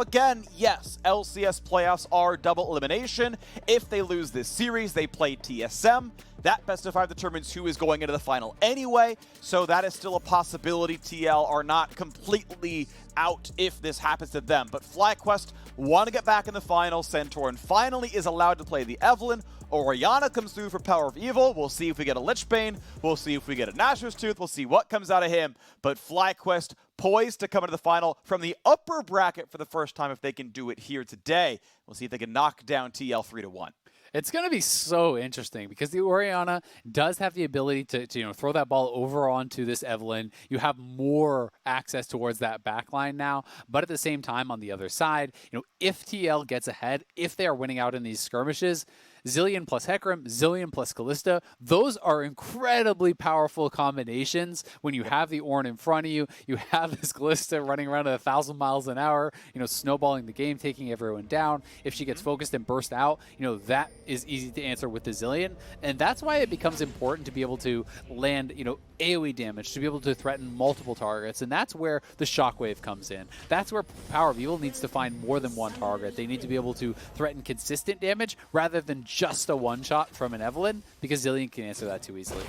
Again, yes, LCS playoffs are double elimination. If they lose this series, they play TSM. That best of 5 determines who is going into the final anyway, so that is still a possibility. TL are not completely out if this happens to them. But FlyQuest want to get back in the final. Santorin finally is allowed to play the Evelynn. Orianna comes through for PowerOfEvil. We'll see if we get a Lichbane. We'll see if we get a Nashor's Tooth. We'll see what comes out of him. But FlyQuest poised to come into the final from the upper bracket for the first time if they can do it here today. We'll see if they can knock down TL 3-1. It's going to be so interesting because the Orianna does have the ability to throw that ball over onto this Evelynn. You have more access towards that backline now, but at the same time on the other side, if TL gets ahead, if they are winning out in these skirmishes, Zilean plus Hecarim, Zilean plus Kalista, those are incredibly powerful combinations when you have the Ornn in front of you. You have this Kalista running around at 1,000 miles an hour, snowballing the game, taking everyone down. If she gets focused and burst out, that is easy to answer with the Zilean. And that's why it becomes important to be able to land, AoE damage, to be able to threaten multiple targets. And that's where the Shockwave comes in. That's where PowerOfEvil needs to find more than one target. They need to be able to threaten consistent damage rather than just a one-shot from an Evelynn, because Zilean can answer that too easily.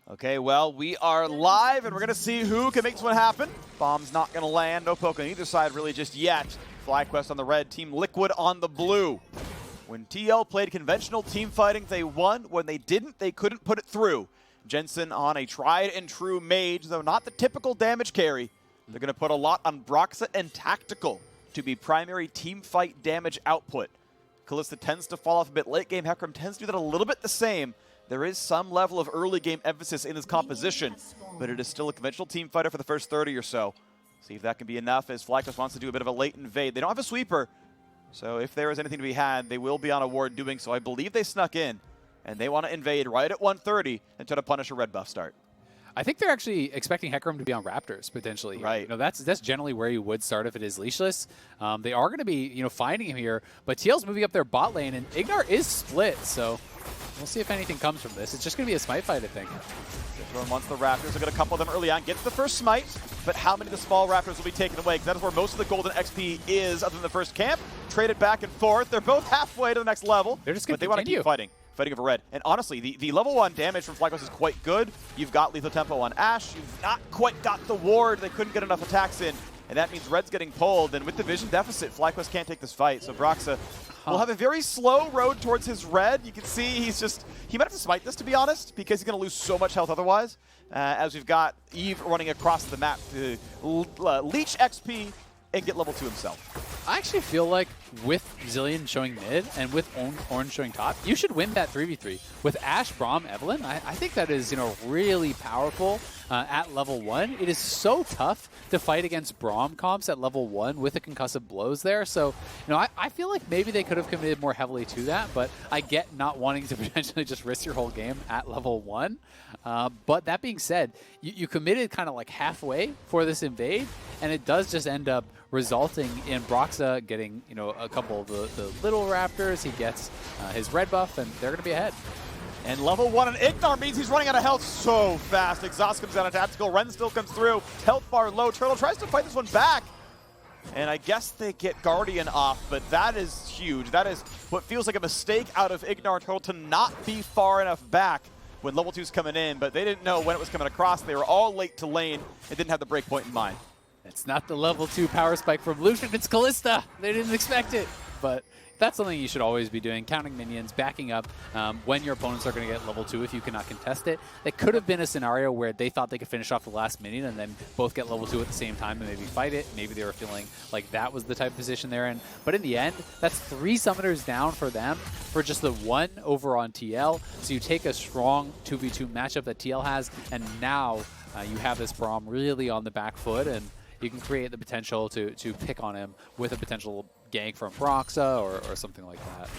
Okay, well, we are live, and we're going to see who can make this one happen. Bomb's not going to land. No poke on either side really just yet. FlyQuest on the red, Team Liquid on the blue. When TL played conventional team fighting, they won. When they didn't, they couldn't put it through. Jensen on a tried-and-true mage, though not the typical damage carry. They're going to put a lot on Broxah and Tactical to be primary team fight damage output. Kalista tends to fall off a bit late game. Hecarim tends to do that a little bit the same. There is some level of early game emphasis in his composition, but it is still a conventional team fighter for the first 30 or so. See if that can be enough as FlyQuest wants to do a bit of a late invade. They don't have a sweeper, so if there is anything to be had, they will be on a ward doing so. I believe they snuck in, and they want to invade right at 130 and try to punish a red buff start. I think they're actually expecting Hecarim to be on Raptors, potentially. Right. That's generally where you would start if it is leashless. They are going to be, finding him here, but TL's moving up their bot lane, and IgNar is split, so we'll see if anything comes from this. It's just going to be a smite fight, I think. Santorin wants the Raptors. They'll get a couple of them early on. Gets the first smite, but how many of the small Raptors will be taken away? Because that is where most of the golden XP is, other than the first camp. Traded back and forth. They're both halfway to the next level, they're just going but they want to keep fighting over red. And honestly, the level 1 damage from FlyQuest is quite good. You've got lethal tempo on Ashe. You've not quite got the ward. They couldn't get enough attacks in, and that means red's getting pulled. And with the vision deficit, FlyQuest can't take this fight. So Broxah will have a very slow road towards his red. You can see he might have to smite this, to be honest, because he's going to lose so much health otherwise. As we've got Eve running across the map to leech XP and get level 2 himself. I actually feel like with Zilean showing mid and with Ornn showing top, you should win that 3v3. With Ashe, Braum, Evelynn, I think that is really powerful at level 1. It is so tough to fight against Braum comps at level 1 with the concussive blows there. So, I feel like maybe they could have committed more heavily to that, but I get not wanting to potentially just risk your whole game at level 1. But that being said, you committed kind of like halfway for this invade, and it does just end up resulting in Broxah getting, a couple of the little Raptors. He gets his red buff, and they're going to be ahead. And level 1 and IgNar means he's running out of health so fast. Exhaust comes out of Tactical. Ren still comes through. Health bar low. Turtle tries to fight this one back. And I guess they get Guardian off, but that is huge. That is what feels like a mistake out of IgNar and Turtle to not be far enough back when level 2's coming in, but they didn't know when it was coming across. They were all late to lane and didn't have the breakpoint in mind. It's not the level 2 power spike from Lucian, it's Kalista. They didn't expect it, but that's something you should always be doing, counting minions, backing up when your opponents are going to get level 2 if you cannot contest it. That could have been a scenario where they thought they could finish off the last minion and then both get level 2 at the same time and maybe fight it. Maybe they were feeling like that was the type of position they're in. But in the end, that's 3 summoners down for them for just the 1 over on TL. So you take a strong 2v2 matchup that TL has, and now you have this Braum really on the back foot, and you can create the potential to pick on him with a potential gank from Broxah or something like that.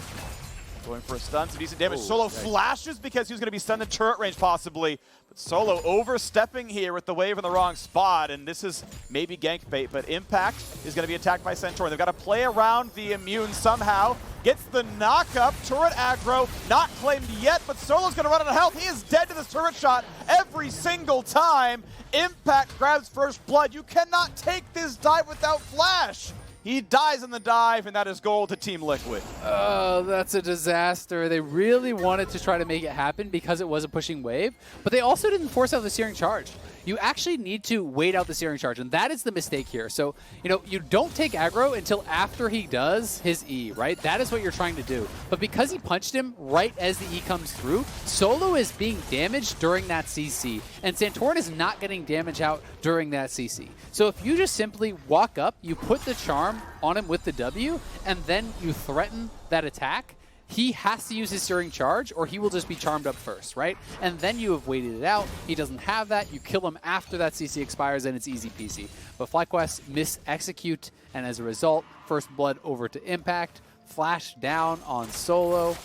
Going for a stun, some decent damage. Solo flashes because he was going to be stunned in turret range possibly. But Solo overstepping here with the wave in the wrong spot, and this is maybe gank bait, but Impact is going to be attacked by Santorin. They've got to play around the immune somehow. Gets the knock up, turret aggro, not claimed yet, but Solo's going to run out of health. He is dead to this turret shot every single time. Impact grabs first blood. You cannot take this dive without flash. He dies in the dive, and that is gold to Team Liquid. Oh, that's a disaster. They really wanted to try to make it happen because it was a pushing wave, but they also didn't force out the searing charge. You actually need to wait out the searing charge, and that is the mistake here. So, you know, you don't take aggro until after he does his E, right? That is what you're trying to do. But because he punched him right as the E comes through, Solo is being damaged during that CC, and Santorin is not getting damage out during that CC. So if you just simply walk up, you put the charm on him with the W, and then you threaten that attack, he has to use his searing charge or he will just be charmed up first, right? And then you have waited it out. He doesn't have that. You kill him after that CC expires and it's easy peasy. But FlyQuest mis-execute, and as a result, first blood over to Impact, flash down on Solo,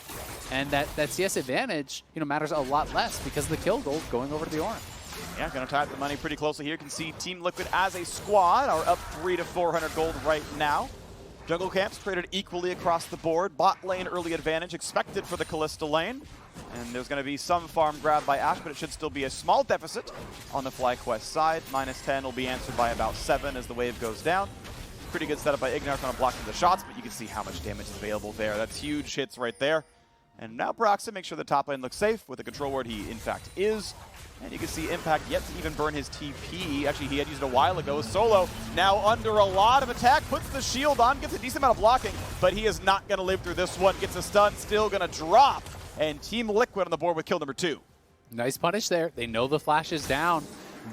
and that CS advantage, you know, matters a lot less because of the kill gold going over to the Ornn. Yeah, going to tie up the money pretty closely here. You can see Team Liquid as a squad are up 300 to 400 gold right now. Jungle camps traded equally across the board. Bot lane early advantage expected for the Kalista lane. And there's going to be some farm grab by Ashe, but it should still be a small deficit on the FlyQuest side. -10 will be answered by about 7 as the wave goes down. Pretty good setup by IgNar trying to block the shots, but you can see how much damage is available there. That's huge hits right there. And now Broxah makes sure the top lane looks safe with a control ward he in fact is. And you can see Impact yet to even burn his TP. Actually, he had used it a while ago. Solo now under a lot of attack, puts the shield on, gets a decent amount of blocking, but he is not going to live through this one. Gets a stun, still going to drop. And Team Liquid on the board with kill number 2. Nice punish there. They know the flash is down.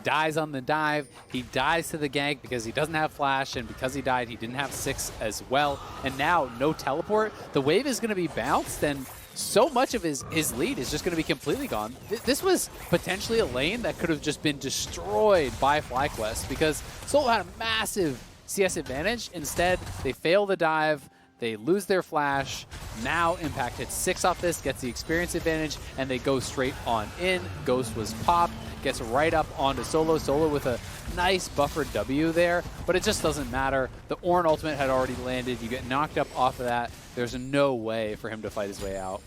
Dies on the dive. He dies to the gank because he doesn't have flash, and because he died, he didn't have 6 as well. And now, no teleport. The wave is going to be bounced, and so much of his lead is just going to be completely gone. This was potentially a lane that could have just been destroyed by FlyQuest because Solo had a massive CS advantage. Instead, they fail the dive. They lose their flash. Now Impact hits 6 off this, gets the experience advantage, and they go straight on in. Ghost was popped, gets right up onto Solo. Solo with a nice buffered W there, but it just doesn't matter. The Ornn ultimate had already landed. You get knocked up off of that. There's no way for him to fight his way out.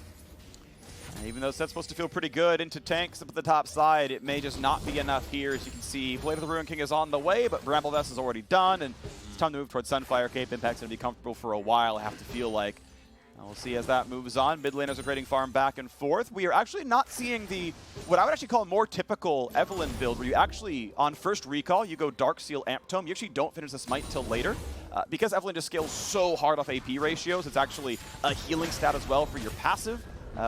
Even though Sett's supposed to feel pretty good into tanks up at the top side, it may just not be enough here. As you can see, Blade of the Ruin King is on the way, but Bramble Vest is already done, and it's time to move towards Sunfire Cape. Impact's going to be comfortable for a while, I have to feel like. We'll see as that moves on. Mid laners are grading farm back and forth. We are actually not seeing the, what I would actually call a more typical Evelynn build, where you actually, on first recall, you go Dark Seal Amp Tome. You actually don't finish the smite until later. Because Evelynn just scales so hard off AP ratios, it's actually a healing stat as well for your passive.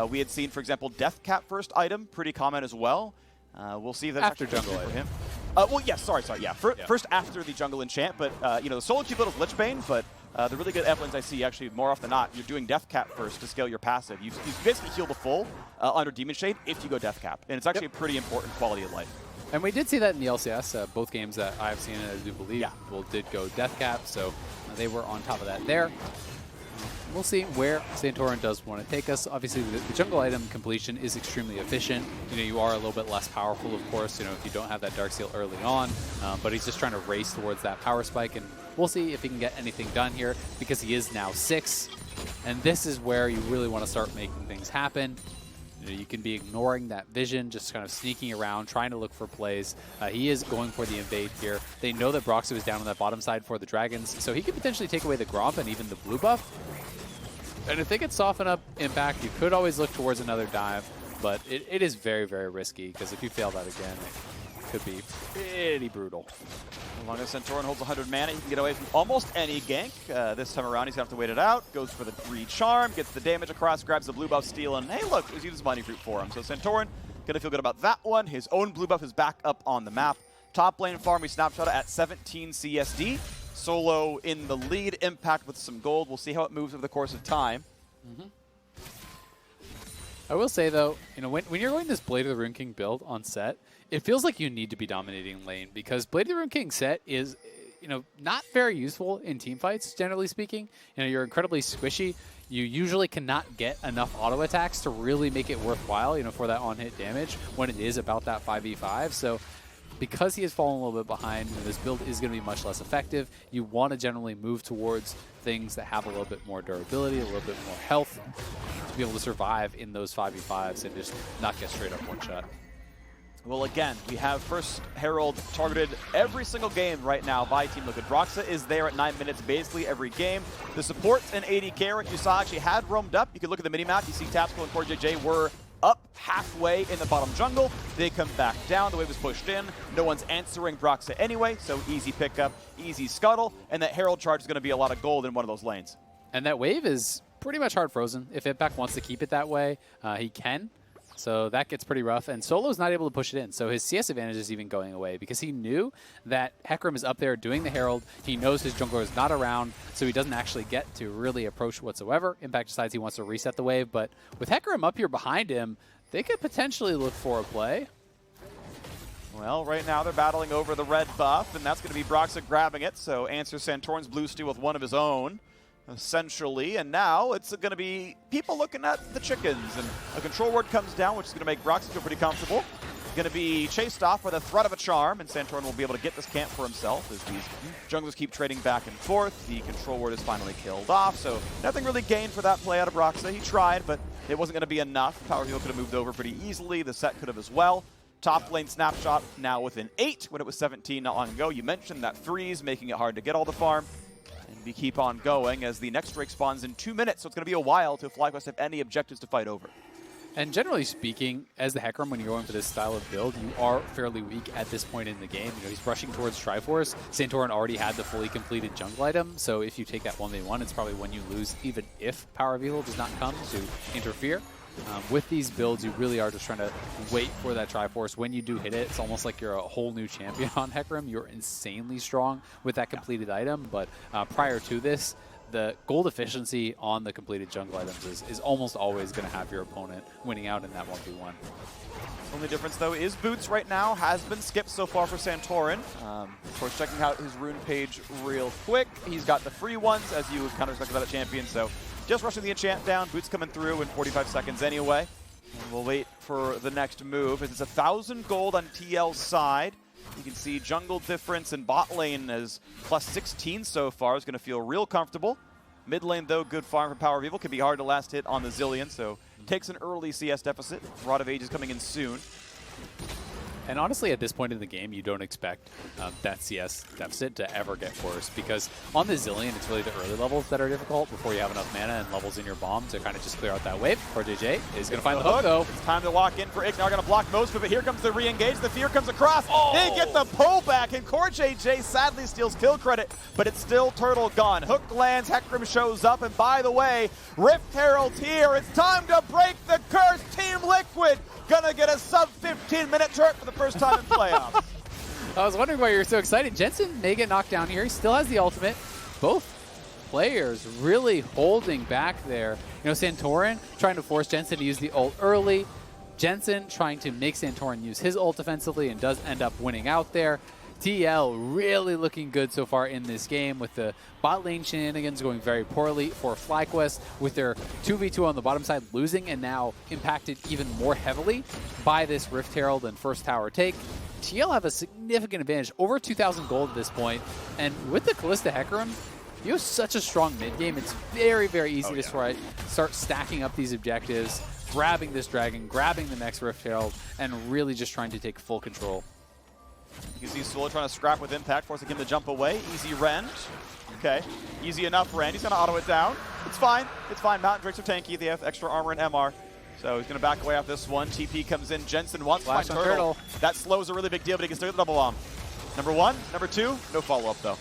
We had seen, for example, Death Cap first item, pretty common as well. We'll see that after jungle for him. Well, yes, sorry, yeah. First after the jungle enchant, but you know, the solo cheap build is Lichbane, but the really good Evelyns I see actually more often than not, you're doing Death Cap first to scale your passive. You basically heal the full under Demon Shade if you go Death Cap, and it's actually a pretty important quality of life. And we did see that in the LCS. Both games that I've seen, and I do believe, did go Death Cap, so they were on top of that there. We'll see where Santorin does want to take us. Obviously, the jungle item completion is extremely efficient. You know, you are a little bit less powerful, of course, you know, if you don't have that Dark Seal early on. But he's just trying to race towards that power spike, and we'll see if he can get anything done here because he is now 6. And this is where you really want to start making things happen. You know, you can be ignoring that vision, just kind of sneaking around, trying to look for plays. He is going for the invade here. They know that Broxah was down on that bottom side for the Dragons, so he could potentially take away the Gromp and even the blue buff. And if they could soften up Impact, you could always look towards another dive, but it is very, very risky, because if you fail that again, it could be pretty brutal. As long as Santorin holds 100 mana, he can get away from almost any gank. This time around, he's going to have to wait it out. Goes for the re-charm, gets the damage across, grabs the blue buff steal, and hey, look, it uses money fruit for him. So Santorin going to feel good about that one. His own blue buff is back up on the map. Top lane farm, we snapshot at 17 CSD. Solo in the lead, Impact with some gold. We'll see how it moves over the course of time. I will say, though, you know, when you're going this Blade of the Ruin King build on Sett, it feels like you need to be dominating lane because Blade of the Ruin King Sett is, you know, not very useful in team fights, generally speaking. You know, you're incredibly squishy. You usually cannot get enough auto attacks to really make it worthwhile, you know, for that on-hit damage when it is about that 5v5. So because he has fallen a little bit behind, you know, this build is going to be much less effective. You want to generally move towards things that have a little bit more durability, a little bit more health to be able to survive in those 5v5s and just not get straight up one shot. Well, again, we have first Herald targeted every single game right now by Team Liquid. Broxah is there at 9 minutes basically every game. The supports and AD carry you saw actually had roamed up. You can look at the minimap. You see Tapsco and CoreJJ were up halfway in the bottom jungle. They come back down. The wave was pushed in. No one's answering Broxah anyway, so easy pickup, easy scuttle, and that Herald charge is going to be a lot of gold in one of those lanes. And that wave is pretty much hard frozen. If Impact wants to keep it that way, he can. So that gets pretty rough, and Solo's not able to push it in. So his CS advantage is even going away because he knew that Hecarim is up there doing the Herald. He knows his jungler is not around, so he doesn't actually get to really approach whatsoever. Impact decides he wants to reset the wave, but with Hecarim up here behind him, they could potentially look for a play. Well, right now they're battling over the red buff, and that's going to be Broxah grabbing it. So answers Santorin's blue steal with one of his own, essentially. And now it's going to be people looking at the chickens. And a control ward comes down, which is going to make Broxah feel pretty comfortable. Going to be chased off by the threat of a charm, and Santorin will be able to get this camp for himself as these junglers keep trading back and forth. The control ward is finally killed off, so nothing really gained for that play out of Broxah. He tried, but it wasn't going to be enough. PowerOfEvil could have moved over pretty easily. The Sett could have as well. Top lane snapshot now within 8 when it was 17 not long ago. You mentioned that freeze, making it hard to get all the farm. And we keep on going as the next Drake spawns in 2 minutes, so it's going to be a while till FlyQuest have any objectives to fight over. And generally speaking, as the Hecarim, when you're going for this style of build, you are fairly weak at this point in the game. You know, he's rushing towards Triforce. Santorin already had the fully completed jungle item, so if you take that 1v1, it's probably when you lose, even if PowerOfEvil does not come to interfere. With these builds, you really are just trying to wait for that Triforce. When you do hit it, it's almost like you're a whole new champion on Hecarim. You're insanely strong with that completed item, but prior to this, the gold efficiency on the completed jungle items is almost always going to have your opponent winning out in that 1v1. Only difference, though, is Boots right now has been skipped so far for Santorin. Of course, checking out his rune page real quick. He's got the free ones, as you kind of expect about a champion, so just rushing the enchant down. Boots coming through in 45 seconds anyway. And we'll wait for the next move. It's 1,000 gold on TL's side. You can see jungle difference in bot lane as plus 16 so far. Is going to feel real comfortable. Mid lane, though, good farm from PowerOfEvil. Can be hard to last hit on the Zilean, so takes an early CS deficit. Rod of Age is coming in soon. And honestly, at this point in the game, you don't expect that CS deficit to ever get worse, because on the Zilean, it's really the early levels that are difficult before you have enough mana and levels in your bomb to kind of just clear out that wave. CoreJJ is going to find the hook, though. It's time to lock in for IgNar. Going to block most of it. Here comes the re-engage. The fear comes across. Oh! They get the pullback, and CoreJJ sadly steals kill credit, but it's still turtle gone. Hook lands, Hecarim shows up, and by the way, Rift Herald's here. It's time to break the curse. Team Liquid gonna get a sub 15-minute turret for the first time in playoffs. I was wondering why you were so excited. Jensen may get knocked down here. He still has the ultimate. Both players really holding back there. You know, Santorin trying to force Jensen to use the ult early. Jensen trying to make Santorin use his ult defensively and does end up winning out there. TL really looking good so far in this game, with the bot lane shenanigans going very poorly for FlyQuest, with their 2v2 on the bottom side losing and now impacted even more heavily by this Rift Herald and first tower take. TL have a significant advantage, over 2,000 gold at this point, and with the Kalista Hecarim, you have such a strong mid game. It's very, very easy to start stacking up these objectives, grabbing this dragon, grabbing the next Rift Herald, and really just trying to take full control. You can see Solo trying to scrap with Impact, forcing him to jump away. Easy rend. Okay. Easy enough rend. He's going to auto it down. It's fine. It's fine. Mountain Drakes are tanky. They have extra armor and MR. So he's going to back away off this one. TP comes in. Jensen wants to find Turtle. That slows a really big deal, but he can still get the double bomb. Number 1. Number 2. No follow-up, though.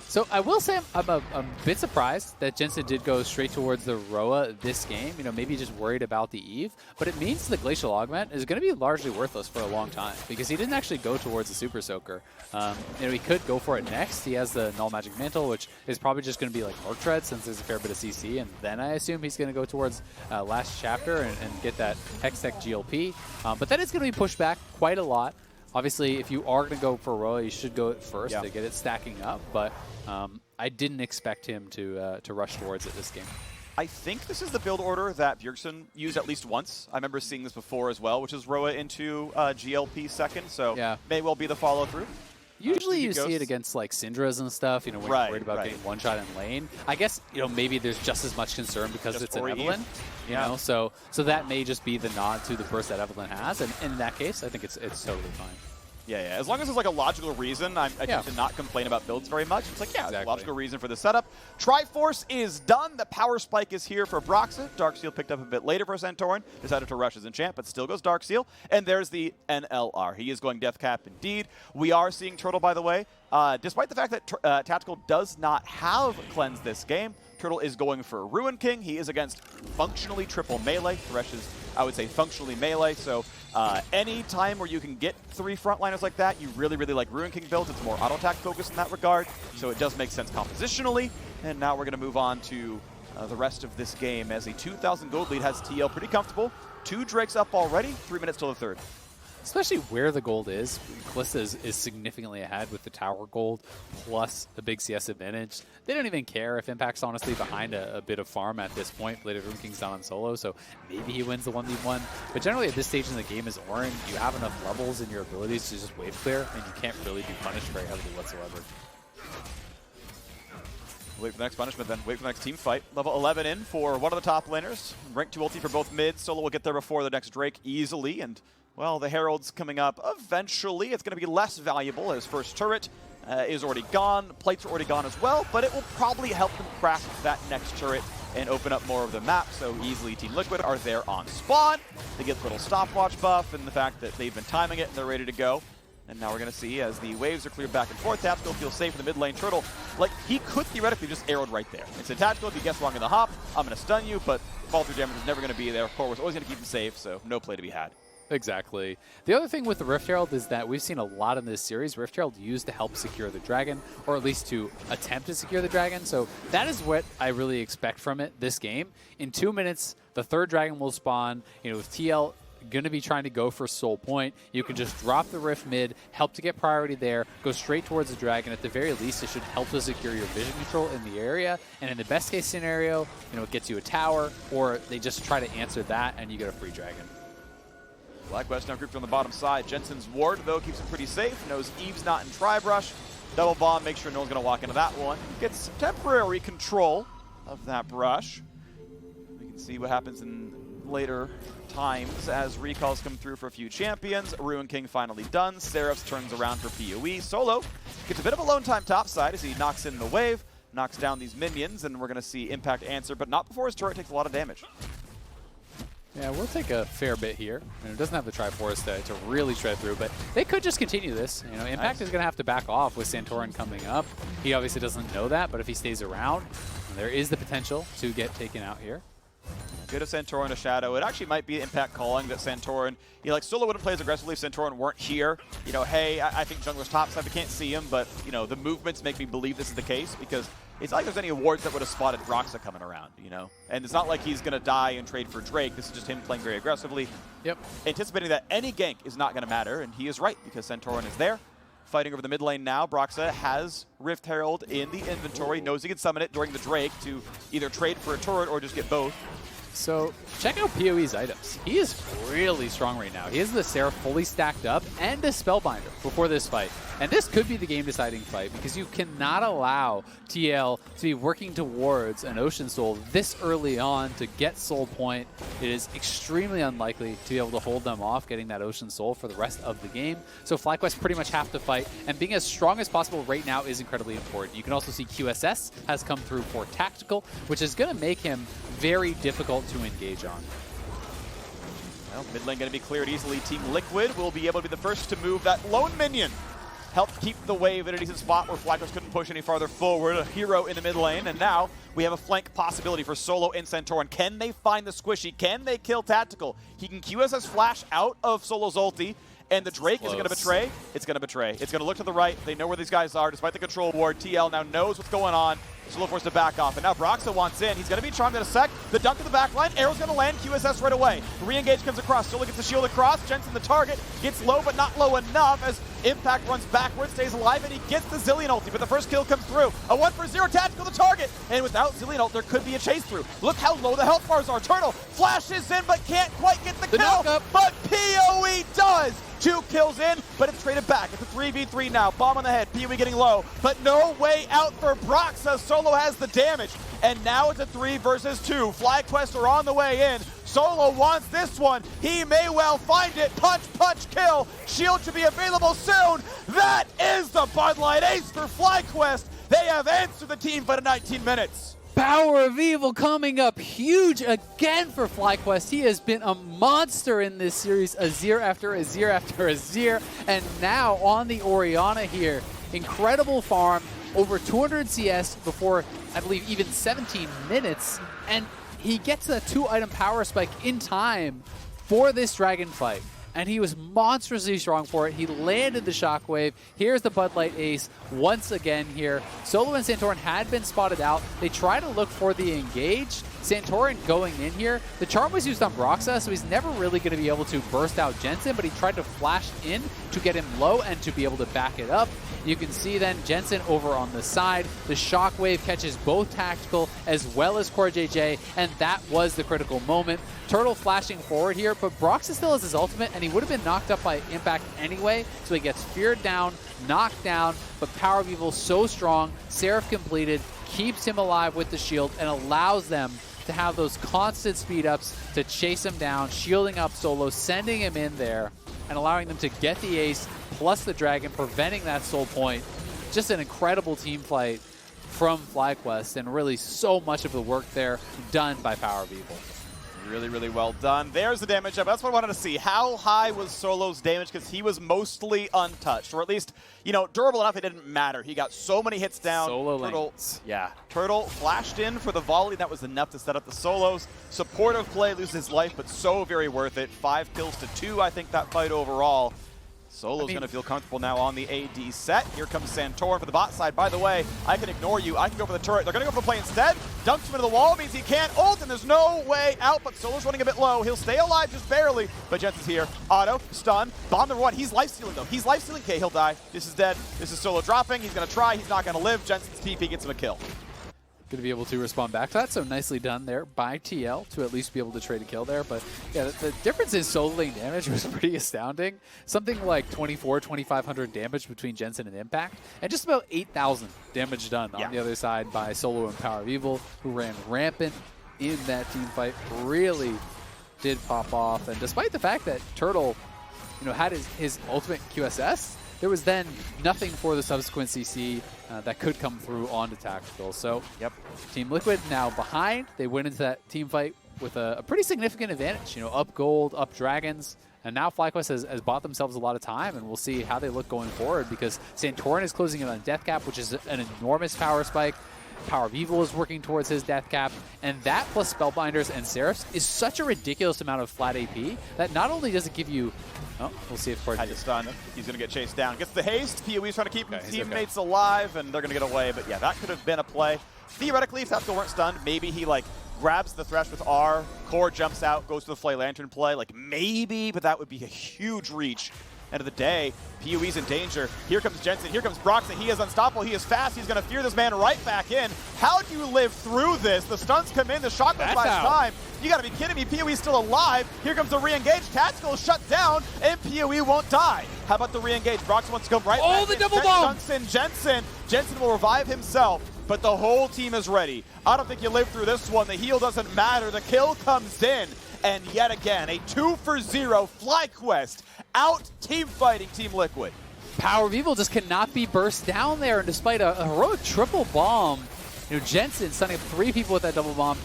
So I will say I'm a bit surprised that Jensen did go straight towards the Roa this game. You know, maybe just worried about the Eve. But it means the Glacial Augment is going to be largely worthless for a long time, because he didn't actually go towards the Super Soaker. You know, he could go for it next. He has the Null Magic Mantle, which is probably just going to be like Orc Tread, since there's a fair bit of CC. And then I assume he's going to go towards Last Chapter and get that Hextech GLP. But that is going to be pushed back quite a lot. Obviously, if you are going to go for Roa, you should go first to get it stacking up. But I didn't expect him to rush towards it this game. I think this is the build order that Bjergsen used at least once. I remember seeing this before as well, which is Roa into GLP second. So may well be the follow-through. Usually you see it against like Syndra's and stuff, you know, when you're worried about getting one shot in lane. I guess, you know, maybe there's just as much concern because it's an Evelynn, you know, so that may just be the nod to the burst that Evelynn has, and in that case, I think it's totally fine. Yeah, as long as there's like a logical reason, I tend to not complain about builds very much. It's like, there's a logical reason for the setup. Triforce is done. The power spike is here for Broxah. Darksteel picked up a bit later for Santorin. Decided to rush his enchant, but still goes Darksteel. And there's the NLR. He is going Death Cap indeed. We are seeing Turtle, by the way. Despite the fact that Tactical does not have Cleanse this game, Turtle is going for Ruin King. He is against functionally triple melee. Thresh is, I would say, functionally melee. So any time where you can get 3 frontliners like that, you really, really like Ruin King builds. It's more auto-attack focused in that regard. So it does make sense compositionally. And now we're going to move on to the rest of this game as a 2,000 gold lead has TL pretty comfortable. 2 Drakes up already, 3 minutes till the third. Especially where the gold is. Kalista is significantly ahead with the tower gold plus the big CS advantage. They don't even care if Impact's honestly behind a bit of farm at this point. Later, Ruin King's down on solo, so maybe he wins the 1v1. But generally at this stage in the game as Ornn, you have enough levels in your abilities to just wave clear, and you can't really be punished very heavily whatsoever. Wait for the next punishment then. Wait for the next team fight. Level 11 in for one of the top laners. Rank 2 ulti for both mids. Solo will get there before the next Drake easily, and well, the Herald's coming up eventually. It's going to be less valuable as first turret is already gone. Plates are already gone as well, but it will probably help them craft that next turret and open up more of the map. So easily Team Liquid are there on spawn. They get a little stopwatch buff and the fact that they've been timing it and they're ready to go. And now we're going to see as the waves are cleared back and forth, Tactical feels safe in the mid lane. Turtle, like, he could theoretically just arrowed right there. It's a Tactical, if you guess wrong in the hop, I'm going to stun you, but fall through damage is never going to be there. Core was always going to keep him safe, so no play to be had. Exactly. The other thing with the Rift Herald is that we've seen a lot in this series. Rift Herald used to help secure the dragon, or at least to attempt to secure the dragon. So that is what I really expect from it this game. In 2 minutes, the third dragon will spawn. You know, with TL going to be trying to go for soul point, you can just drop the Rift mid, help to get priority there, go straight towards the dragon. At the very least, it should help to secure your vision control in the area. And in the best case scenario, you know, it gets you a tower, or they just try to answer that and you get a free dragon. FlyQuest now grouped on the bottom side. Jensen's ward, though, keeps him pretty safe. Knows Eve's not in Tri-Brush. Double bomb, make sure no one's going to walk into that one. Gets temporary control of that brush. We can see what happens in later times as recalls come through for a few champions. Ruin King finally done. Seraphs turns around for PoE. Solo gets a bit of a lone time topside as he knocks in the wave, knocks down these minions, and we're going to see Impact answer, but not before his turret takes a lot of damage. Yeah, we'll take a fair bit here. I mean, it doesn't have the Triforce to really shred through, but they could just continue this. You know, Impact is going to have to back off with Santorin coming up. He obviously doesn't know that, but if he stays around, there is the potential to get taken out here. Good of Santorin to Shadow. It actually might be Impact calling that Santorin, you know, like Solo wouldn't play as aggressively if Santorin weren't here. You know, hey, I think jungler's topside, we can't see him, but, you know, the movements make me believe this is the case because it's not like there's any awards that would have spotted Broxah coming around, you know? And it's not like he's going to die and trade for Drake. This is just him playing very aggressively. Yep. Anticipating that any gank is not going to matter, and he is right because Santorin is there. Fighting over the mid lane now. Broxah has Rift Herald in the inventory, knows he can summon it during the Drake to either trade for a turret or just get both. So check out PoE's items. He is really strong right now. He has the Seraph fully stacked up and a Spellbinder before this fight. And this could be the game-deciding fight because you cannot allow TL to be working towards an Ocean Soul this early on to get Soul Point. It is extremely unlikely to be able to hold them off getting that Ocean Soul for the rest of the game. So FlyQuest pretty much have to fight, and being as strong as possible right now is incredibly important. You can also see QSS has come through for Tactical, which is going to make him very difficult to engage on. Well, mid lane going to be cleared easily. Team Liquid will be able to be the first to move that lone minion. Helped keep the wave at a decent spot where FlyQuest couldn't push any farther forward. A hero in the mid lane, and now we have a flank possibility for Solo and Santorin. Can they find the squishy? Can they kill Tactical? He can QSS flash out of Solo's ulti, and the Drake is going to betray. It's going to betray. It's going to look to the right. They know where these guys are, despite the control ward. TL now knows what's going on. Solo forced to back off, and now Broxah wants in. He's going to be charmed in a sec. The dunk to the back line. Arrow's going to land. QSS right away. Re-engage comes across. Solo gets the shield across. Jensen, the target, gets low, but not low enough as Impact runs backwards, stays alive, and he gets the Zilean ulti, but the first kill comes through. A 1-for-0 Tactical, the target, and without Zilean ult, there could be a chase through. Look how low the health bars are. Turtle flashes in, but can't quite get the kill, but PoE does. 2 kills in, but it's traded back. It's a 3v3 now. Bomb on the head, PoE getting low, but no way out for Broxah. Solo has the damage, and now it's a 3 versus 2. FlyQuest are on the way in. Solo wants this one. He may well find it. Punch, punch, kill. Shield should be available soon. That is the Bud Light ace for FlyQuest. They have answered the team for 19 minutes. PowerOfEvil coming up huge again for FlyQuest. He has been a monster in this series, Azir after Azir after Azir, and now on the Orianna here. Incredible farm, over 200 CS before, I believe, even 17 minutes, and he gets a 2-item power spike in time for this dragon fight. And he was monstrously strong for it. He landed the shockwave. Here's the Bud Light ace once again here. Solo and Santorin had been spotted out. They try to look for the engage. Santorin going in here. The charm was used on Broxah, so he's never really going to be able to burst out Jensen, but he tried to flash in to get him low and to be able to back it up. You can see then Jensen over on the side. The shockwave catches both tactical as well as CoreJJ, and that was the critical moment. Turtle flashing forward here, but Broxah still has his ultimate, and he would have been knocked up by impact anyway, so he gets feared down, knocked down, but PowerOfEvil so strong, Seraph completed, keeps him alive with the shield, and allows them to have those constant speed ups to chase him down, shielding up Solo, sending him in there, and allowing them to get the ace, plus the dragon, preventing that soul point. Just an incredible team fight from FlyQuest, and really so much of the work there done by PowerOfEvil. Really, really well done. There's the damage up. That's what I wanted to see. How high was Solo's damage? Because he was mostly untouched, or at least, you know, durable enough it didn't matter. He got so many hits down. Solo Turtle, lanes. yeah. Turtle flashed in for the volley. That was enough to set up the Solos. Supportive play, loses his life, but so very worth it. 5 kills to 2, I think, that fight overall. Solo's going to feel comfortable now on the AD set. Here comes Santorin for the bot side. By the way, I can ignore you. I can go for the turret. They're going to go for the play instead. Dunks him into the wall. Means he can't ult, and there's no way out, but Solo's running a bit low. He'll stay alive just barely, but Jensen's here. Auto, stun, bomb number 1. He's life-stealing, though. He's life-stealing. Okay, he'll die. This is dead. This is Solo dropping. He's going to try. He's not going to live. Jensen's TP gets him a kill. Going to be able to respond back to that, so nicely done there by TL to at least be able to trade a kill there. But yeah, the difference in solo lane damage was pretty astounding. Something like 2,500 damage between Jensen and Impact, and just about 8,000 damage done on the other side by Solo and PowerOfEvil, who ran rampant in that team fight. Really did pop off, and despite the fact that Turtle, you know, had his ultimate QSS, there was then nothing for the subsequent CC that could come through onto tactical. So, Team Liquid now behind. They went into that team fight with a pretty significant advantage. You know, up gold, up dragons, and now FlyQuest has bought themselves a lot of time, and we'll see how they look going forward, because Santorin is closing in on death cap, which is an enormous power spike. PowerOfEvil is working towards his death cap, and that plus Spellbinders and Seraphs is such a ridiculous amount of flat AP that not only does it give you... Oh, we'll see if CoreJJ... I just stunned him. He's going to get chased down. Gets the haste. PoE's trying to keep his teammates alive, and they're going to get away. But yeah, that could have been a play. Theoretically, if Tactical weren't stunned, maybe he, like, grabs the Thresh with R, Core jumps out, goes to the Flay Lantern play. Like, maybe, but that would be a huge reach. End of the day, PoE's in danger. Here comes Jensen. Here comes Broxah. He is unstoppable. He is fast. He's going to fear this man right back in. How do you live through this? The stuns come in. The shotgun buys time. You got to be kidding me. PoE's still alive. Here comes the re-engage. Tactical is shut down, and PoE won't die. How about the re-engage? Broxah wants to go right back. Oh, the double bomb! Dunks in Jensen. Jensen will revive himself, but the whole team is ready. I don't think you live through this one. The heal doesn't matter. The kill comes in. And yet again, a 2-for-0 FlyQuest out team fighting Team Liquid. PowerOfEvil just cannot be burst down there, and despite a heroic triple bomb, you know, Jensen stunning up 3 people with that double bomb.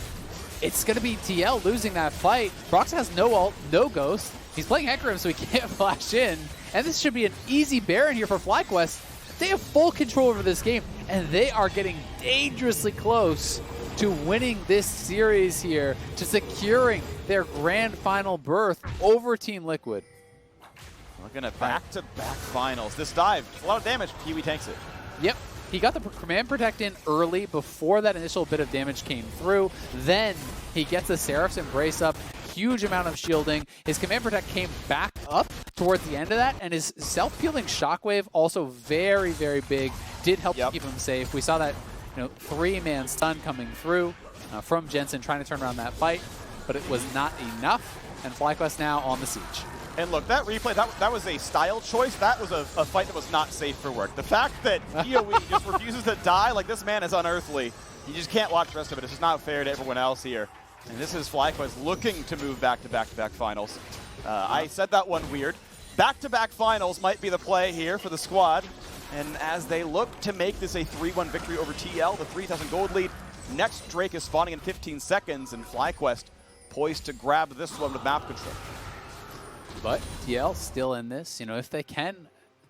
It's going to be TL losing that fight. Broxah has no ult, no ghost. He's playing Hecarim, so he can't flash in. And this should be an easy Baron here for FlyQuest. They have full control over this game, and they are getting dangerously close to winning this series here, to securing their grand final berth over Team Liquid. Looking at back-to-back finals. This dive, a lot of damage. PoE tanks it. Yep. He got the command protect in early before that initial bit of damage came through. Then he gets the Seraph's Embrace up. Huge amount of shielding. His command protect came back up towards the end of that, and his self-peeling shockwave, also very, very big, did help to keep him safe. We saw that, you know, 3-man stun coming through from Jensen trying to turn around that fight, but it was not enough, and FlyQuest now on the siege. And look, that replay, that was a style choice. That was a fight that was not safe for work. The fact that PoE just refuses to die, like this man is unearthly. You just can't watch the rest of it. It's just not fair to everyone else here. And this is FlyQuest looking to move back-to-back-to-back finals. I said that one weird. Back-to-back finals might be the play here for the squad. And as they look to make this a 3-1 victory over TL, the 3,000 gold lead, next Drake is spawning in 15 seconds, and FlyQuest poised to grab this one with map control. But TL still in this. You know, if they can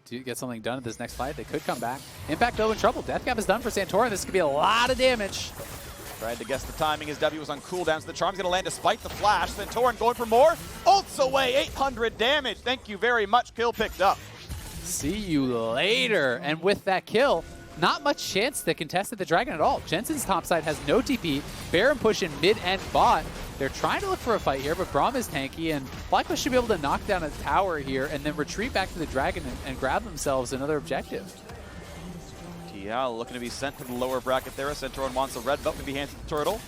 get something done at this next fight, they could come back. Impact though in trouble. Death Cap is done for Santorin. This could be a lot of damage. Tried to guess the timing. His W was on cooldown, so the charm's going to land despite the flash. Santorin going for more. Ults away, 800 damage. Thank you very much. Kill picked up. See you later. And with that kill, not much chance to contest at the Dragon at all. Jensen's top side has no TP. Baron pushing mid and bot. They're trying to look for a fight here, but Braum is tanky, and FlyQuest should be able to knock down a tower here and then retreat back to the Dragon and grab themselves another objective. TL looking to be sent to the lower bracket there. Santorin wants a red belt to be handed to the Turtle.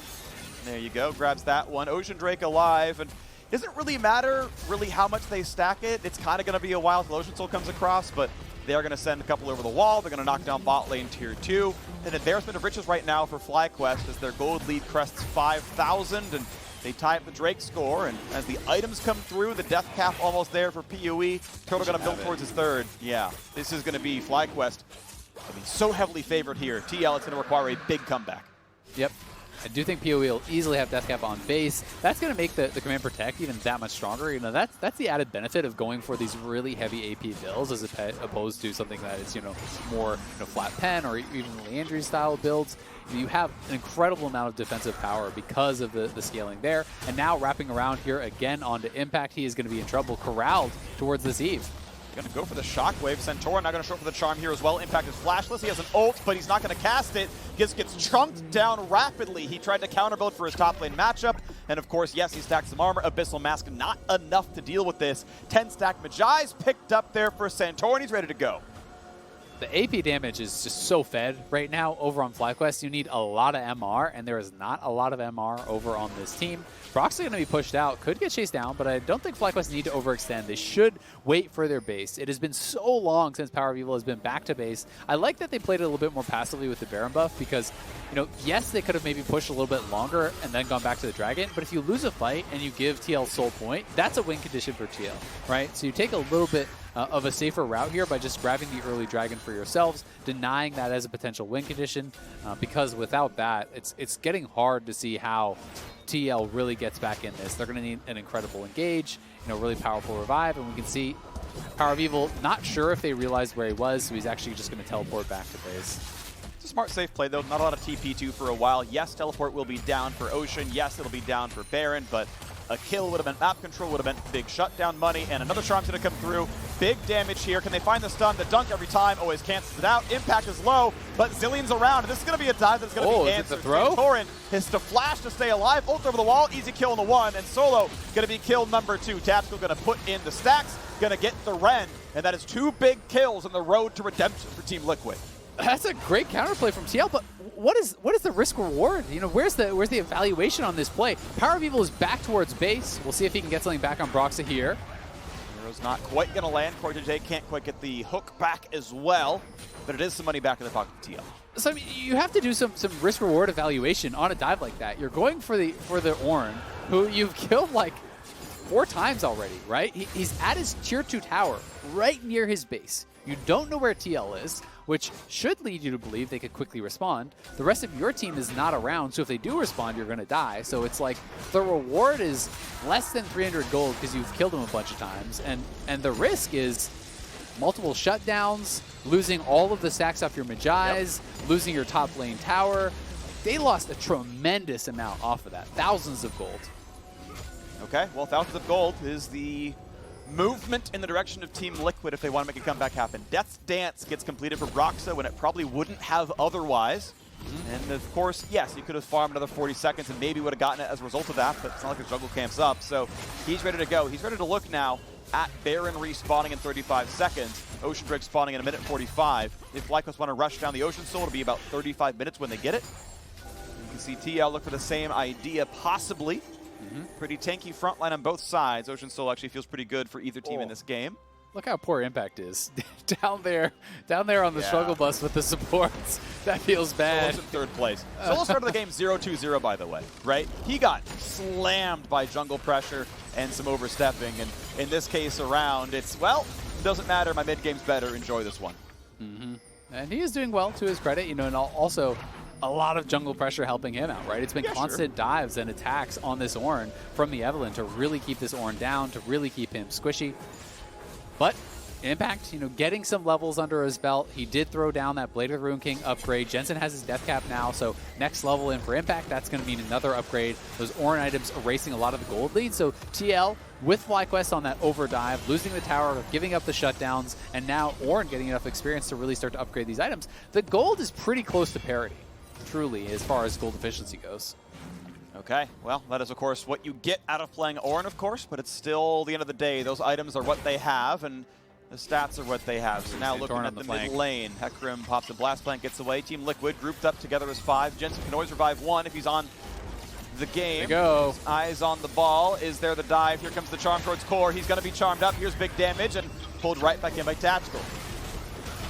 There you go, grabs that one. Ocean Drake alive, and it doesn't really matter really how much they stack it. It's kind of going to be a while till Ocean Soul comes across, but they are going to send a couple over the wall. They're going to knock down bot lane tier 2. An embarrassment of riches right now for FlyQuest as their gold lead crests 5,000, and they tie up the Drake score, and as the items come through, the death cap almost there for PoE. Turtle going to build towards his third. Yeah, this is going to be FlyQuest. I mean, so heavily favored here. TL, it's going to require a big comeback. Yep. I do think PoE will easily have Death Cap on base. That's going to make the Command Protect even that much stronger. You know, that's the added benefit of going for these really heavy AP builds as opposed to something that is, more flat pen or even Leandry style builds. You have an incredible amount of defensive power because of the scaling there. And now wrapping around here again onto Impact, he is going to be in trouble, corralled towards this Eve. Going to go for the Shockwave. Santorin not going to show up for the Charm here as well. Impact is flashless. He has an ult, but he's not going to cast it. Gets chunked down rapidly. He tried to counterbuild for his top lane matchup. And of course, yes, he stacked some armor. Abyssal Mask, not enough to deal with this. 10 stack Magi's picked up there for Santorin. He's ready to go. The AP damage is just so fed right now over on FlyQuest. You need a lot of MR, and there is not a lot of MR over on this team. Broxah going to be pushed out, could get chased down, but I don't think FlyQuest need to overextend. They should wait for their base. It has been so long since PowerOfEvil has been back to base. I like that they played it a little bit more passively with the Baron buff because, yes, they could have maybe pushed a little bit longer and then gone back to the Dragon, but if you lose a fight and you give TL Soul Point, that's a win condition for TL, right? So you take a little bit of a safer route here by just grabbing the early Dragon for yourselves, denying that as a potential win condition, because without that, it's getting hard to see how TL really gets back in this. They're going to need an incredible engage, really powerful revive, and we can see PowerOfEvil not sure if they realized where he was, so he's actually just going to teleport back to base. It's a smart, safe play, though. Not a lot of TP2 for a while. Yes, teleport will be down for Ocean. Yes, it'll be down for Baron, but a kill would have been map control, would have been big shutdown money, and another Charm's going to come through. Big damage here. Can they find the stun? The dunk every time always cancels it out. Impact is low, but Zilean's around. This is going to be a dive that's going to be answered. Is it the throw? Santorin has to flash to stay alive. Ult over the wall. Easy kill on the one, and Solo going to be kill number 2. Tactical going to put in the stacks, going to get the Ren, and that is 2 big kills on the road to redemption for Team Liquid. That's a great counterplay from TL, but what is the risk reward? Where's the evaluation on this play? PowerOfEvil is back towards base. We'll see if he can get something back on Broxah here. Hero's not quite going to land. CoreJJ can't quite get the hook back as well, but it is some money back in the pocket of TL. So I mean, you have to do some risk reward evaluation on a dive like that. You're going for the Ornn, who you've killed like 4 times already, right? He's at his tier 2 tower, right near his base. You don't know where TL is, which should lead you to believe they could quickly respond. The rest of your team is not around, so if they do respond, you're going to die. So it's like the reward is less than 300 gold because you've killed them a bunch of times, and the risk is multiple shutdowns, losing all of the stacks off your Magi's, losing your top lane tower. They lost a tremendous amount off of that, thousands of gold. Okay, well, thousands of gold is the movement in the direction of Team Liquid if they want to make a comeback happen. Death's Dance gets completed for Broxah when it probably wouldn't have otherwise. And of course, yes, he could have farmed another 40 seconds and maybe would have gotten it as a result of that, but it's not like his jungle camp's up. So he's ready to go. He's ready to look now at Baron respawning in 35 seconds. Ocean Drake spawning in 1:45. If FlyQuest want to rush down the Ocean Soul, it'll be about 35 minutes when they get it. You can see TL look for the same idea, possibly. Pretty tanky front line on both sides. Ocean Soul actually feels pretty good for either team in this game. Look how poor Impact is. down there on the struggle bus with the supports. That feels bad. Solo's in third place. Solo started the game 0-2-0, by the way, right? He got slammed by jungle pressure and some overstepping. And in this case around, it's, well, doesn't matter. My mid game's better. Enjoy this one. And he is doing well to his credit, you know, and also a lot of jungle pressure helping him out, right? It's been constant dives and attacks on this Ornn from the Evelynn to really keep this Ornn down, to really keep him squishy. But Impact, you know, getting some levels under his belt. He did throw down that Blade of the Ruin King upgrade. Jensen has his death cap now, so next level in for Impact, that's going to mean another upgrade. Those Ornn items erasing a lot of the gold lead. So TL with FlyQuest on that overdive, losing the tower, giving up the shutdowns, and now Ornn getting enough experience to really start to upgrade these items. The gold is pretty close to parity, truly, as far as gold efficiency goes. Okay, well, that is, of course, what you get out of playing Ornn, of course, but it's still, the end of the day, those items are what they have, and the stats are what they have. So now looking at the mid lane, Hecarim pops a blast plant, gets away. Team Liquid grouped up together as 5. Jensen can always revive 1 if he's on the game. There you go. Eyes on the ball. Is there the dive? Here comes the charm towards Core. He's going to be charmed up. Here's big damage and pulled right back in by Tactical.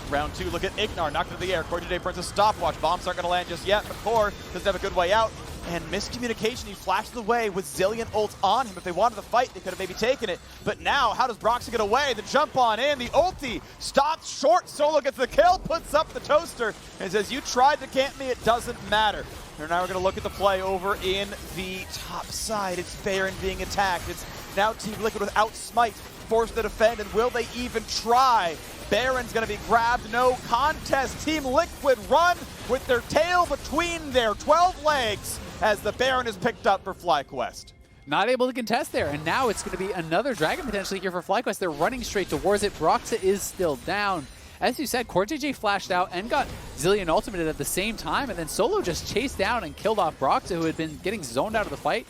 Round 2, look at IgNar, knocked into the air. CoreJJ burns a stopwatch. Bombs aren't going to land just yet, but Core doesn't have a good way out. And miscommunication, he flashed away with Zilean ult on him. If they wanted to fight, they could have maybe taken it. But now, how does Broxah get away? The jump on in, the ulti stops short. Solo gets the kill, puts up the toaster, and says, you tried to camp me, it doesn't matter. And now we're going to look at the play over in the top side. It's Baron being attacked. It's now Team Liquid without Smite, forced to defend, and will they even try? Baron's going to be grabbed, no contest. Team Liquid run with their tail between their 12 legs as the Baron is picked up for FlyQuest. Not able to contest there, and now it's going to be another Dragon potentially here for FlyQuest. They're running straight towards it. Broxah is still down. As you said, CoreJJ flashed out and got Zilean ultimated at the same time, and then Solo just chased down and killed off Broxah, who had been getting zoned out of the fight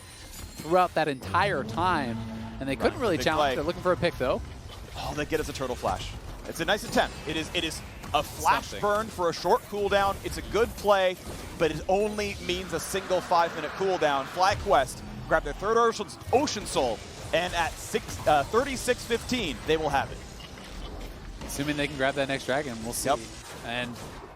throughout that entire time. And they couldn't really challenge. They're looking for a pick, though. All they get is a turtle flash. It's a nice attempt. It is a flash burn for a short cooldown. It's a good play, but it only means a single 5-minute cooldown. FlyQuest grab their third Ocean Soul, and at 36:15, they will have it. Assuming they can grab that next dragon, we'll see. And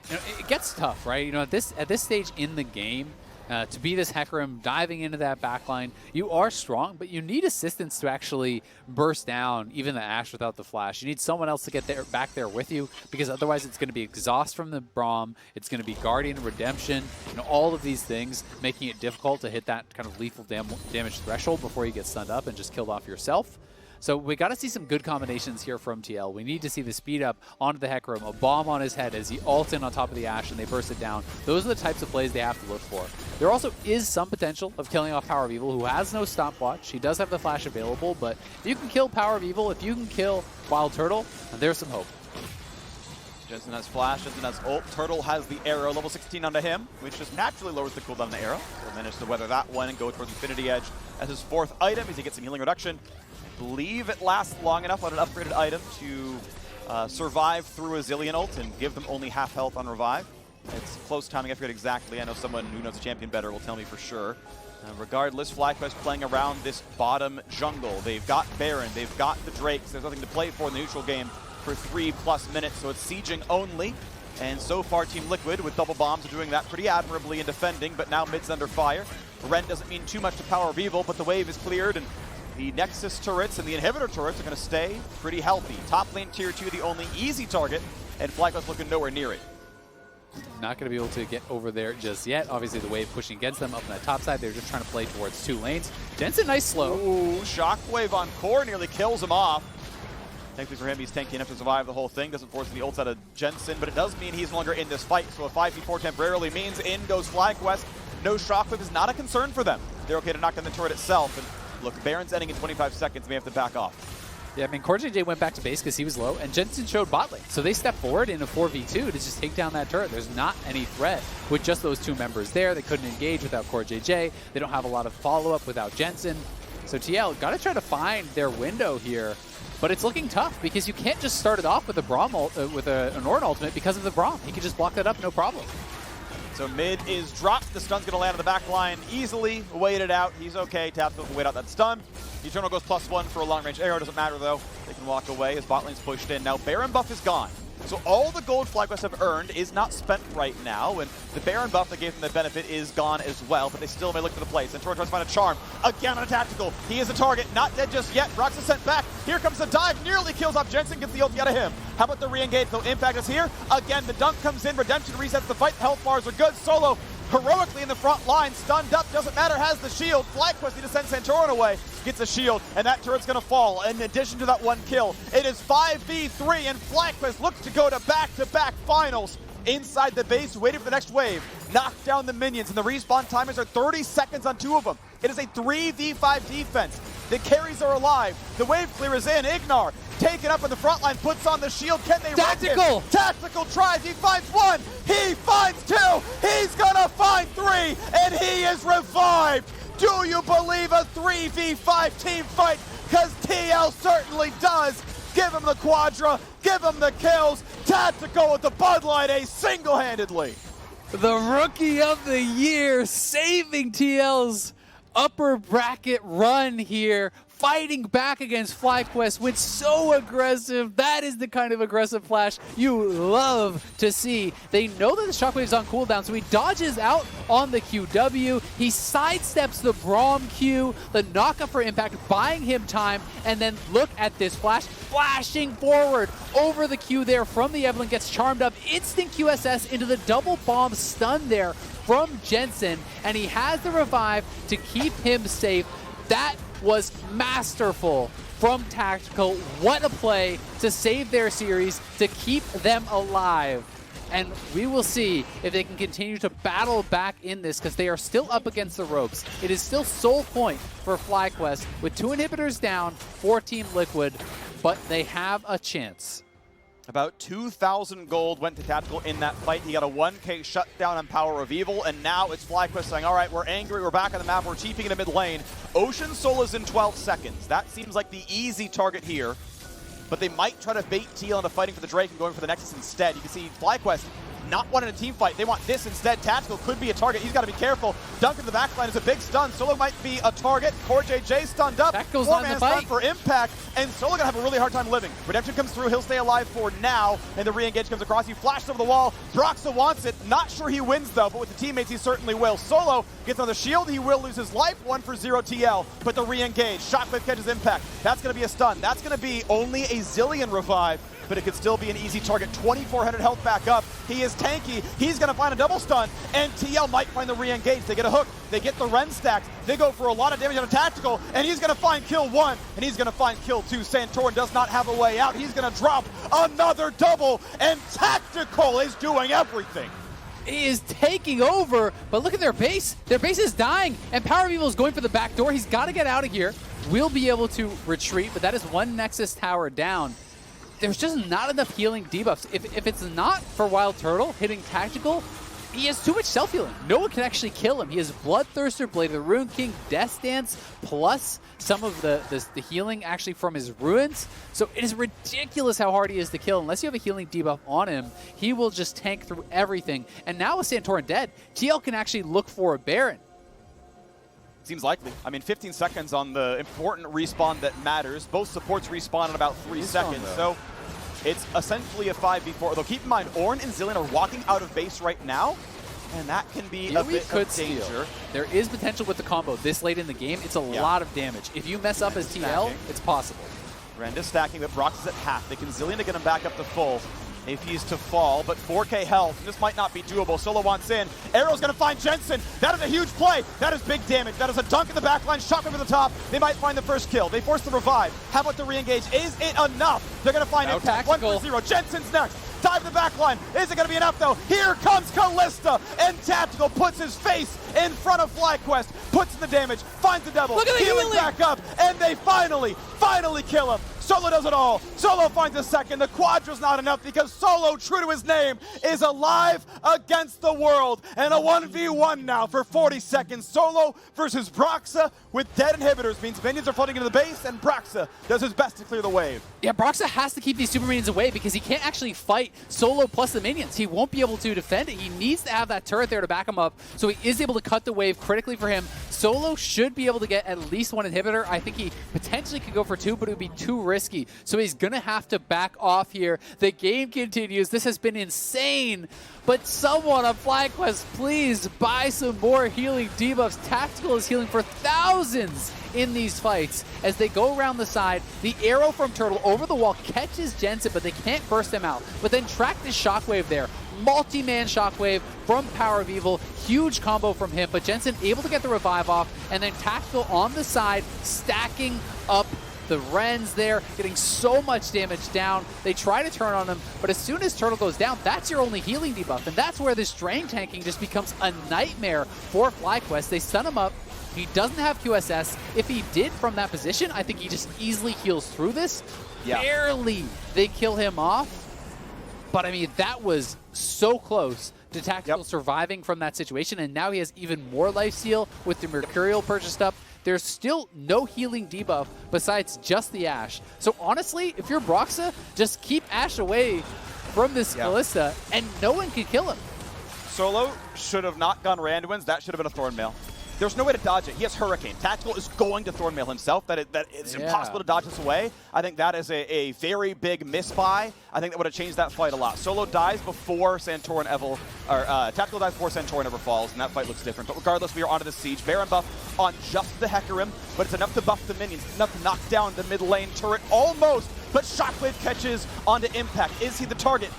you know, it gets tough, right? You know, at this stage in the game, to be this Hecarim diving into that backline, you are strong, but you need assistance to actually burst down even the Ashe without the flash. You need someone else to get there, back there with you, because otherwise it's going to be exhaust from the Braum, it's going to be Guardian Redemption, you know, all of these things making it difficult to hit that kind of lethal damage threshold before you get stunned up and just killed off yourself. So we got to see some good combinations here from TL. We need to see the speed up onto the Hecarim, a bomb on his head as he ults in on top of the Ashe and they burst it down. Those are the types of plays they have to look for. There also is some potential of killing off PowerOfEvil, who has no stopwatch. He does have the flash available, but if you can kill PowerOfEvil, if you can kill WildTurtle, there's some hope. Jensen has flash, Jensen has ult. Turtle has the arrow, level 16 onto him, which just naturally lowers the cooldown on the arrow. He'll manage to weather that one and go towards Infinity Edge as his 4th item as he gets some healing reduction. Believe it lasts long enough on an upgraded item to survive through a Zilean ult and give them only half health on revive. It's close timing, I forget exactly. I know someone who knows the champion better will tell me for sure. Regardless, FlyQuest playing around this bottom jungle. They've got Baron, they've got the Drakes. There's nothing to play for in the neutral game for 3+ minutes, so it's sieging only. And so far, Team Liquid with double bombs are doing that pretty admirably in defending, but now mid's under fire. Ornn doesn't mean too much to PowerOfEvil, but the wave is cleared, and the Nexus turrets and the inhibitor turrets are going to stay pretty healthy. Top lane tier 2, the only easy target, and FlyQuest looking nowhere near it. Not going to be able to get over there just yet. Obviously, the wave pushing against them up on that top side. They're just trying to play towards 2 lanes. Jensen, nice slow. Ooh, shockwave on Core nearly kills him off. Thankfully for him, he's tanky enough to survive the whole thing. Doesn't force any ults out of Jensen, but it does mean he's no longer in this fight. So a 5v4 temporarily means in goes FlyQuest. No shockwave is not a concern for them. They're okay to knock down the turret itself. And look, Baron's ending in 25 seconds. May have to back off. Yeah, I mean, CoreJJ went back to base because he was low, and Jensen showed bot lane. So they stepped forward in a 4v2 to just take down that turret. There's not any threat with just those 2 members there. They couldn't engage without CoreJJ. They don't have a lot of follow-up without Jensen. So TL got to try to find their window here. But it's looking tough because you can't just start it off with a Braum an Ornn ultimate because of the Braum. He can just block that up, no problem. So mid is dropped. The stun's going to land on the back line easily. Waited out. He's okay. Tactical can wait out that stun. Eternal goes +1 for a long-range arrow. Doesn't matter, though. They can walk away as bot lane's pushed in. Now, Baron buff is gone. So all the gold FlyQuest have earned is not spent right now, and the Baron buff that gave them the benefit is gone as well, but they still may look for the play. Santorin tries to find a charm. Again on a tactical. He is a target. Not dead just yet. Broxah sent back. Here comes the dive. Nearly kills off Jensen. Gets the ulti out of him. How about the re-engage? Though Impact is here. Again, the dunk comes in. Redemption resets the fight. Health bars are good. Solo heroically in the front line, stunned up, doesn't matter, has the shield. FlyQuest need to send Santorin away, gets a shield, and that turret's gonna fall. In addition to that one kill, it is 5v3, and FlyQuest looks to go to back-to-back finals inside the base, waiting for the next wave. Knock down the minions, and the respawn timers are 30 seconds on 2 of them. It is a 3v5 defense. The carries are alive. The wave clear is in. IgNar taken up in the front line, puts on the shield. Can they Tactical! Tactical tries. He finds 1. He finds 2. He's gonna find 3, and he is revived. Do you believe a 3v5 team fight? Because TL certainly does. Give him the quadra. Give him the kills. Tactical with the Bud Light Ace single-handedly. The Rookie of the Year saving TL's upper bracket run here, fighting back against FlyQuest with so aggressive. That is the kind of aggressive flash you love to see. They know that the shockwave's on cooldown, so he dodges out on the QW. He sidesteps the Braum Q, the knockup for impact, buying him time, and then look at this flash, flashing forward over the Q there from the Evelynn, gets charmed up, instant QSS into the double bomb stun there from Jensen, and he has the revive to keep him safe. That was masterful from Tactical. What a play to save their series, to keep them alive. And we will see if they can continue to battle back in this, because they are still up against the ropes. It is still sole point for FlyQuest with 2 inhibitors down for Team Liquid, but they have a chance. About 2,000 gold went to Tactical in that fight. He got a 1k shutdown on PowerOfEvil, and now it's FlyQuest saying, all right, we're angry, we're back on the map, we're TPing into mid lane. Ocean Soul is in 12 seconds. That seems like the easy target here, but they might try to bait TL into fighting for the Drake and going for the Nexus instead. You can see FlyQuest not wanting a team fight. They want this instead. Tactical could be a target. He's got to be careful. Dunk in the backline is a big stun. Solo might be a target. CoreJJ stunned up. Tactical's on the Four-man stun fight for impact, and Solo going to have a really hard time living. Redemption comes through. He'll stay alive for now, and the re-engage comes across. He flashed over the wall. Broxah wants it. Not sure he wins, though, but with the teammates, he certainly will. Solo gets on the shield. He will lose his life. 1 for 0 TL, but the re-engage. Shockwave catches impact. That's going to be a stun. That's going to be only a Zilean revive, but it could still be an easy target. 2,400 health back up. He is tanky. He's going to find a double stun, and TL might find the re-engage. They get a hook. They get the Ren stacks. They go for a lot of damage on a Tactical, and he's going to find kill 1, and he's going to find kill 2. Santorin does not have a way out. He's going to drop another double, and Tactical is doing everything. He is taking over, but look at their base. Their base is dying, and PowerOfEvil is going for the back door. He's got to get out of here. We'll be able to retreat, but that is 1 Nexus tower down. There's just not enough healing debuffs. If it's not for WildTurtle hitting Tactical, he has too much self-healing. No one can actually kill him. He has Bloodthirster, Blade of the Rune King, Death Dance, plus some of the healing actually from his ruins. So it is ridiculous how hard he is to kill. Unless you have a healing debuff on him, he will just tank through everything. And now with Santorin dead, TL can actually look for a Baron. Seems likely. I mean, 15 seconds on the important respawn that matters. Both supports respawn in about 3 seconds, so it's essentially a 5v4. Though keep in mind, Ornn and Zilean are walking out of base right now, and that can be a bit of danger. There is potential with the combo this late in the game. It's a lot of damage. If you mess up as TL, it's possible. Rend is stacking, but Brox is at half. They can Zilean to get him back up to full if he's to fall, but 4k health. This might not be doable. Solo wants in. Arrow's going to find Jensen. That is a huge play. That is big damage. That is a dunk in the backline, shot over the top. They might find the first kill. They force the revive. How about the re-engage? Is it enough? They're going to find impact. 1 for 0. Jensen's next. Dive to the backline. Is it going to be enough, though? Here comes Kalista, and Tactical puts his face in front of FlyQuest, puts in the damage, finds the double, healing back up, and they finally kill him. Solo does it all. Solo finds a second. The Quadra's not enough because Solo, true to his name, is alive against the world. And a 1v1 now for 40 seconds. Solo versus Broxah with dead inhibitors means minions are flooding into the base, and Broxah does his best to clear the wave. Yeah, Broxah has to keep these super minions away because he can't actually fight Solo plus the minions. He won't be able to defend it. He needs to have that turret there to back him up, so he is able to cut the wave critically for him. Solo should be able to get at least one inhibitor. I think he potentially could go for two, but it would be too risky. So he's going to have to back off here. The game continues. This has been insane. But someone on FlyQuest, please buy some more healing debuffs. Tactical is healing for thousands in these fights. As they go around the side, the arrow from Turtle over the wall catches Jensen, but they can't burst him out. But then track this shockwave there. Multi-man shockwave from PowerOfEvil. Huge combo from him, but Jensen able to get the revive off, and then Tactical on the side, stacking up the Rens there, getting so much damage down. They try to turn on him, but as soon as Turtle goes down, that's your only healing debuff, and that's where this drain tanking just becomes a nightmare for FlyQuest. They stun him up. He doesn't have QSS. If he did from that position, I think he just easily heals through this. Yeah. Barely they kill him off. But I mean, that was so close to Tactical surviving from that situation, and now he has even more lifesteal with the Mercurial purchased up. There's still no healing debuff besides just the Ashe. So honestly, if you're Broxah, just keep Ashe away from this Kalista, and no one can kill him. Solo should have not gone Randuin's. That should have been a Thornmail. There's no way to dodge it. He has Hurricane. Tactical is going to Thornmail himself. That it's impossible to dodge this away. I think that is a very big misbuy. I think that would have changed that fight a lot. Solo dies before Santorin or Tactical dies before Santorin ever falls, and that fight looks different. But regardless, we are onto the siege. Baron buff on just the Hecarim, but it's enough to buff the minions, enough to knock down the mid lane turret almost, but Shockwave catches onto Impact. Is he the target?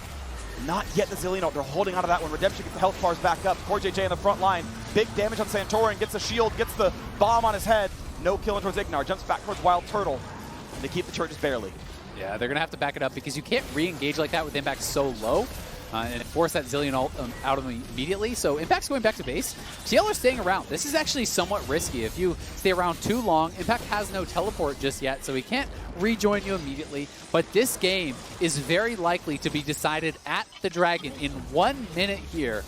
Not yet the Zilean. They're holding on to that one. Redemption gets the health bars back up. CoreJJ in the front line. Big damage on Santorin. Gets the shield, gets the bomb on his head. No killing towards IgNar. Jumps back towards WildTurtle. They keep the turret just barely. Yeah, they're going to have to back it up because you can't re-engage like that with Impact so low. And force that Zilean out of them immediately. So Impact's going back to base. TL are staying around. This is actually somewhat risky. If you stay around too long, Impact has no teleport just yet, so he can't rejoin you immediately. But this game is very likely to be decided at the Dragon in 1 minute here.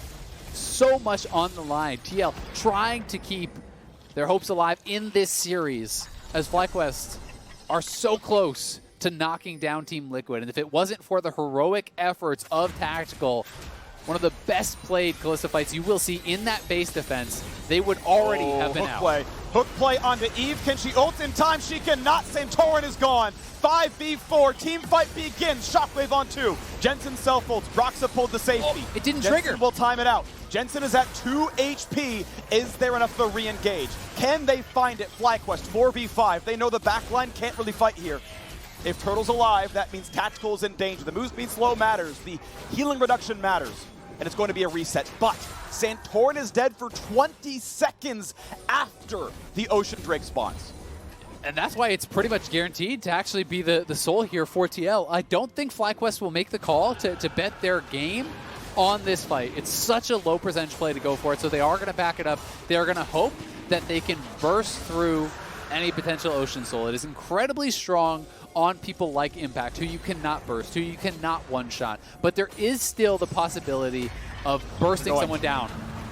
So much on the line. TL trying to keep their hopes alive in this series as FlyQuest are so close to knocking down Team Liquid. And if it wasn't for the heroic efforts of Tactical, one of the best played Kalista fights you will see in that base defense, they would already have been out. Hook play onto Eve. Can she ult in time? She cannot. Santorin is gone. 5v4. Team fight begins. Shockwave on 2. Jensen self-ults. Broxah pulled the safety. It didn't Jensen trigger. Will time it out. Jensen is at 2 HP. Is there enough to re-engage? Can they find it? FlyQuest 4v5. They know the backline can't really fight here. If Turtle's alive, that means Tactical is in danger. The moves being slow matters. The healing reduction matters. And it's going to be a reset. But Santorin is dead for 20 seconds after the Ocean Drake spawns. And that's why it's pretty much guaranteed to actually be the soul here for TL. I don't think FlyQuest will make the call to bet their game on this fight. It's such a low percentage play to go for it, so they are going to back it up. They are going to hope that they can burst through any potential Ocean Soul. It is incredibly strong on people like Impact, who you cannot burst, who you cannot one-shot. But there is still the possibility of bursting someone down.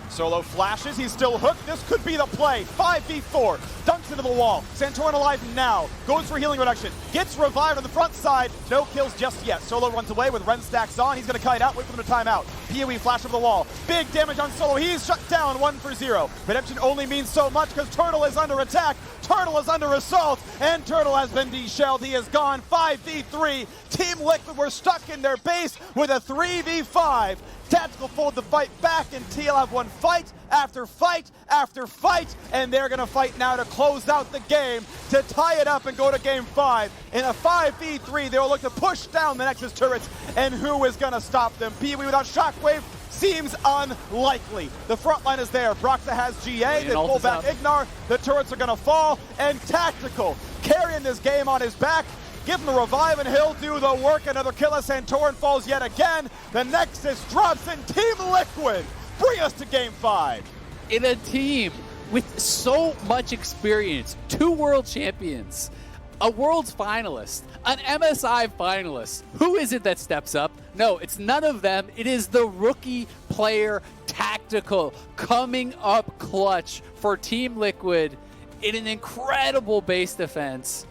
Solo flashes, he's still hooked. This could be the play. 5v4, dunks into the wall. Santorin alive now, goes for healing reduction, gets revived on the front side. No kills just yet. Solo runs away with Ren stacks on. He's going to kite out, wait for them to time out. PoE flash over the wall. Big damage on Solo. He's shut down 1-0. Redemption only means so much because Turtle is under attack. Turtle is under assault, and Turtle has been de-shelled. He is gone. 5v3. Team Liquid were stuck in their base with a 3v5. Tactical fold the fight back, and TL have won fight after fight after fight, and they're going to fight now to close out the game, to tie it up and go to game 5. In a 5v3, they'll look to push down the Nexus turrets, and who is going to stop them? PoE without Shockwave seems unlikely. The front line is there. Broxah has GA. They pull back IgNar. The turrets are going to fall, and Tactical carrying this game on his back. Give him the revive and he'll do the work. Another kill as Santorin falls yet again. The Nexus drops and Team Liquid bring us to game 5. In a team with so much experience, 2 world champions, a Worlds finalist, an MSI finalist. Who is it that steps up? No, it's none of them. It is the rookie player Tactical coming up clutch for Team Liquid in an incredible base defense,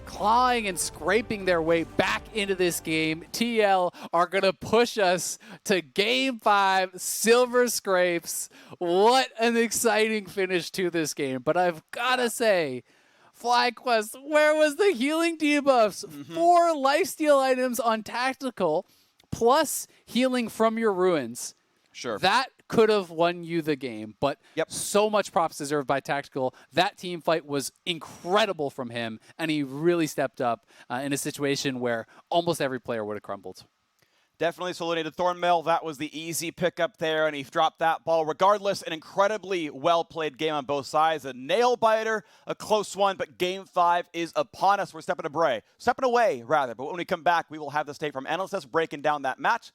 clawing and scraping their way back into this game. TL are going to push us to Game 5, Silver Scrapes. What an exciting finish to this game. But I've got to say, FlyQuest, where was the healing debuffs? 4 lifesteal items on Tactical, plus healing from your ruins. Sure. That could have won you the game, but so much props deserved by Tactical. That team fight was incredible from him, and he really stepped up in a situation where almost every player would have crumbled. Definitely Solinated Thornmail. That was the easy pickup there, and he dropped that ball. Regardless, an incredibly well-played game on both sides. A nail-biter, a close one, but Game 5 is upon us. We're stepping away, but when we come back, we will have the state from NLCS breaking down that match.